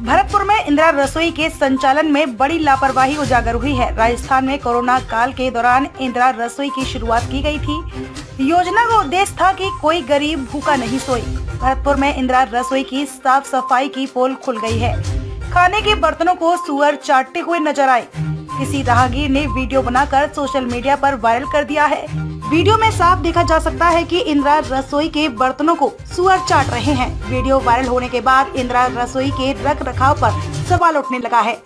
भरतपुर में इंदिरा रसोई के संचालन में बड़ी लापरवाही उजागर हुई है। राजस्थान में कोरोना काल के दौरान इंदिरा रसोई की शुरुआत की गई थी। योजना का उद्देश्य था कि कोई गरीब भूखा नहीं सोए। भरतपुर में इंदिरा रसोई की साफ सफाई की पोल खुल गई है। खाने के बर्तनों को सुअर चाटते हुए नजर आए। किसी राहगीर ने वीडियो बनाकर सोशल मीडिया पर वायरल कर दिया है। वीडियो में साफ देखा जा सकता है कि इंदिरा रसोई के बर्तनों को सुअर चाट रहे हैं। वीडियो वायरल होने के बाद इंदिरा रसोई के रखरखाव पर सवाल उठने लगा है।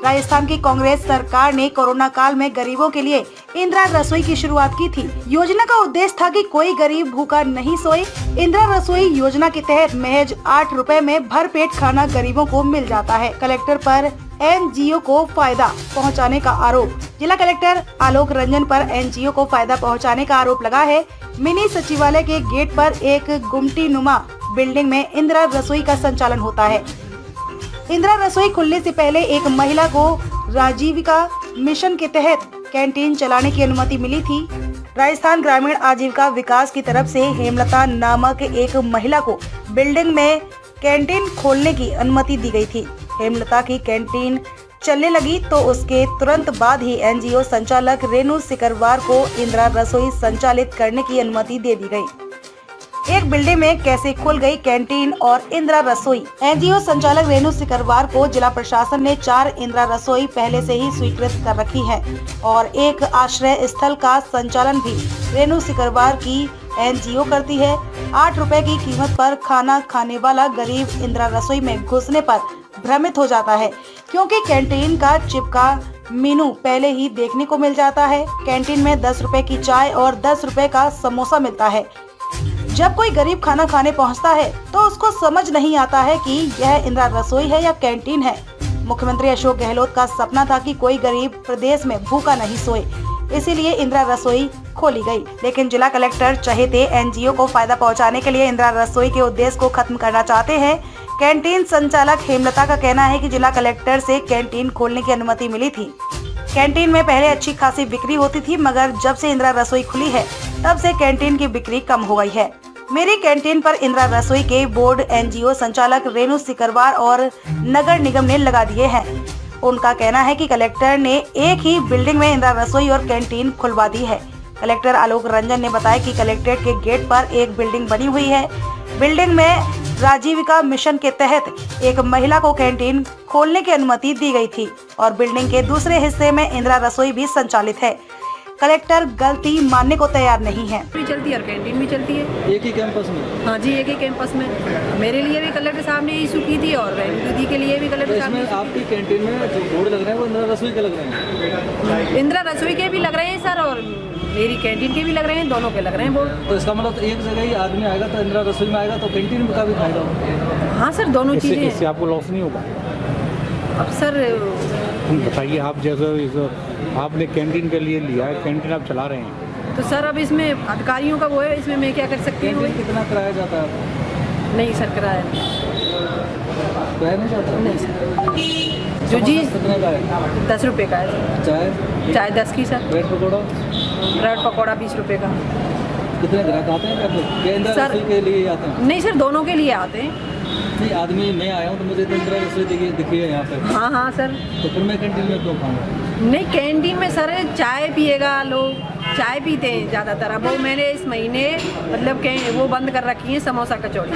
राजस्थान की कांग्रेस सरकार ने कोरोना काल में गरीबों के लिए इंदिरा रसोई की शुरुआत की थी। योजना का उद्देश्य था कि कोई गरीब भूखा नहीं सोए। इंदिरा रसोई योजना के तहत महज 8 रुपए में भरपेट खाना गरीबों को मिल जाता है। कलेक्टर पर एनजीओ को फायदा पहुंचाने का आरोप। जिला कलेक्टर आलोक रंजन पर एनजीओ को फायदा पहुंचाने का आरोप लगा है। मिनी सचिवालय के गेट पर एक गुमटी नुमा बिल्डिंग में इंदिरा रसोई का संचालन होता है। इंदिरा रसोई खुलने से पहले एक महिला को राजीविका मिशन के तहत कैंटीन चलाने की अनुमति मिली थी। राजस्थान ग्रामीण आजीविका विकास की तरफ से हेमलता नामक एक महिला को बिल्डिंग में कैंटीन खोलने की अनुमति दी गई थी। हेमलता की कैंटीन चलने लगी तो उसके तुरंत बाद ही एनजीओ संचालक रेणु सिकरवार को इंदिरा रसोई संचालित करने की अनुमति दे दी गई। एक बिल्डिंग में कैसे खुल गई कैंटीन और इंदिरा रसोई? एनजीओ संचालक रेणु सिकरवार को जिला प्रशासन ने 4 इंदिरा रसोई पहले से ही स्वीकृत कर रखी है और एक आश्रय स्थल का संचालन भी रेणु सिकरवार की एनजीओ करती है। 8 रुपए की कीमत पर खाना खाने वाला गरीब इंदिरा रसोई में घुसने पर भ्रमित हो जाता है, क्योंकि कैंटीन का चिपका मेनू पहले ही देखने को मिल जाता है। कैंटीन में 10 रुपए की चाय और 10 रुपए का समोसा मिलता है। जब कोई गरीब खाना खाने पहुंचता है तो उसको समझ नहीं आता है कि यह इंदिरा रसोई है या कैंटीन है। मुख्यमंत्री अशोक गहलोत का सपना था कि कोई गरीब प्रदेश में भूखा नहीं सोए, इसीलिए इंदिरा रसोई खोली गई। लेकिन जिला कलेक्टर चहेते एनजीओ को फायदा पहुंचाने के लिए इंदिरा रसोई के उद्देश्य को खत्म करना चाहते हैं। कैंटीन संचालक हेमलता का कहना है कि जिला कलेक्टर से कैंटीन खोलने की अनुमति मिली थी। कैंटीन में पहले अच्छी खासी बिक्री होती थी, मगर जब से इंदिरा रसोई खुली है तब से कैंटीन की बिक्री कम हो गई है। मेरी कैंटीन पर इंदिरा रसोई के बोर्ड एनजीओ संचालक रेणु सिकरवार और नगर निगम ने लगा दिए हैं। उनका कहना है कि कलेक्टर ने एक ही बिल्डिंग में इंदिरा रसोई और कैंटीन खुलवा दी है। कलेक्टर आलोक रंजन ने बताया कि कलेक्ट्रेट के गेट पर एक बिल्डिंग बनी हुई है। बिल्डिंग में राजीविका मिशन के तहत एक महिला को कैंटीन खोलने की अनुमति दी गई थी और बिल्डिंग के दूसरे हिस्से में इंदिरा रसोई भी संचालित है। कलेक्टर गलती मानने को तैयार नहीं है। भी चलती है और कैंटीन भी चलती है एक ही कैंपस में। हाँ जी, एक ही कैंपस में। मेरे लिए भी कलेक्टर साहब ने इशू की थी और दीदी के लिए भी कलेक्टर साहब ने। आपकी कैंटीन में जो बोर्ड लग रहे हैं वो इंदिरा रसोई के लग रहे हैं? इंदिरा रसोई के भी लग रहे हैं सर और मेरी कैंटीन के भी लग रहे हैं, दोनों के लग रहे हैं बोर्ड। तो इसका मतलब एक जगह ही आदमी आएगा तो इंदिरा रसोई में आएगा तो कैंटीन का भी फायदा होगा। हाँ सर, दोनों चीज़ें। इससे आपको लॉस नहीं होगा? अब सर बताइए, आप जैसे आपने कैंटीन के लिए लिया है, कैंटीन आप चला रहे हैं, तो सर अब इसमें अधिकारियों का वो है, इसमें मैं क्या कर सकती हूँ? कितना किराया जाता है? नहीं सर, किराया नहीं जाता? नहीं सर। जो जी कितने का है? 10 रुपये का है। चाय 10 की सर। ब्रेड पकौड़ा 20 रुपये का। कितने ग्राहक आते हैं इंदिरा सर रसोई के लिए आते हैं? नहीं सर, दोनों के लिए आते हैं। नहीं, आदमी मैं आया हूँ तो मुझे इंदिरा रसोई दिखी है यहाँ पे। हाँ सर। तो फिर मैं कैंटीन में क्यों खाऊंगा? नहीं, कैंटीन में सर चाय पिएगा, लोग चाय पीते हैं ज़्यादातर। अब वो मैंने इस महीने मतलब वो बंद कर रखी है समोसा कचौड़ी।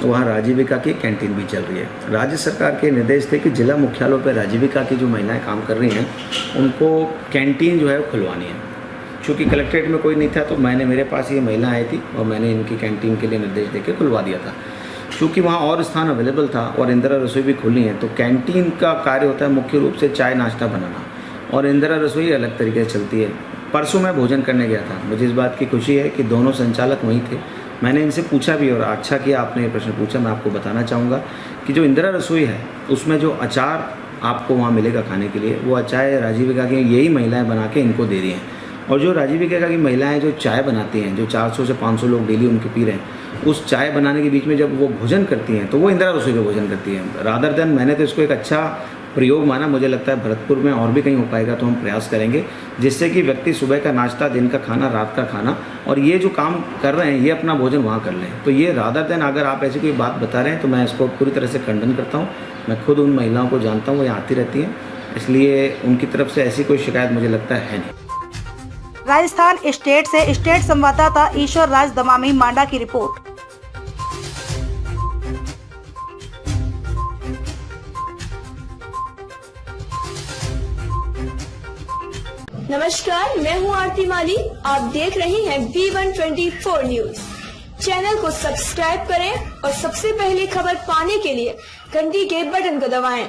वहाँ राजीविका की कैंटीन भी चल रही है। राज्य सरकार के निर्देश थे कि जिला मुख्यालयों पर राजीविका की जो महिलाएं काम कर रही हैं उनको कैंटीन जो है खुलवानी है। चूँकि कलेक्ट्रेट में कोई नहीं था तो मेरे पास ये महिला आई थी और मैंने इनकी कैंटीन के लिए निर्देश देकर खुलवा दिया था। चूँकि वहाँ और स्थान अवेलेबल था और इंदिरा रसोई भी खुली है तो कैंटीन का कार्य होता है मुख्य रूप से चाय नाश्ता बनाना और इंदिरा रसोई अलग तरीके से चलती है। परसों मैं भोजन करने गया था, मुझे इस बात की खुशी है कि दोनों संचालक वहीं थे। मैंने इनसे पूछा भी और अच्छा किया आपने ये प्रश्न पूछा। मैं आपको बताना चाहूँगा कि जो इंदिरा रसोई है उसमें जो अचार आपको वहाँ मिलेगा खाने के लिए, वो अचार राजीविका की यही महिलाएँ बना के इनको दे रही हैं। और जो राजीविका की महिलाएं जो चाय बनाती हैं, जो 400 से 500 लोग डेली उनके पी रहे हैं, उस चाय बनाने के बीच में जब वो भोजन करती हैं तो वो इंदिरा रसोई का भोजन करती हैं। रादर देन मैंने तो इसको एक अच्छा प्रयोग माना, मुझे लगता है भरतपुर में और भी कहीं हो पाएगा तो हम प्रयास करेंगे, जिससे कि व्यक्ति सुबह का नाश्ता, दिन का खाना, रात का खाना और ये जो काम कर रहे हैं ये अपना भोजन वहाँ कर लें। तो ये रादर देन अगर आप ऐसी कोई बात बता रहे हैं तो मैं इसको पूरी तरह से खंडन करता हूँ। मैं खुद उन महिलाओं को जानता हूँ, वो यहाँ आती रहती हैं, इसलिए उनकी तरफ से ऐसी कोई शिकायत मुझे लगता है नहीं। राजस्थान स्टेट से स्टेट संवाददाता ईश्वर राज दमामी मांडा की रिपोर्ट। नमस्कार, मैं हूं आरती माली। आप देख रहे हैं V124 न्यूज। चैनल को सब्सक्राइब करें और सबसे पहले खबर पाने के लिए घंटी के बटन को दबाएं।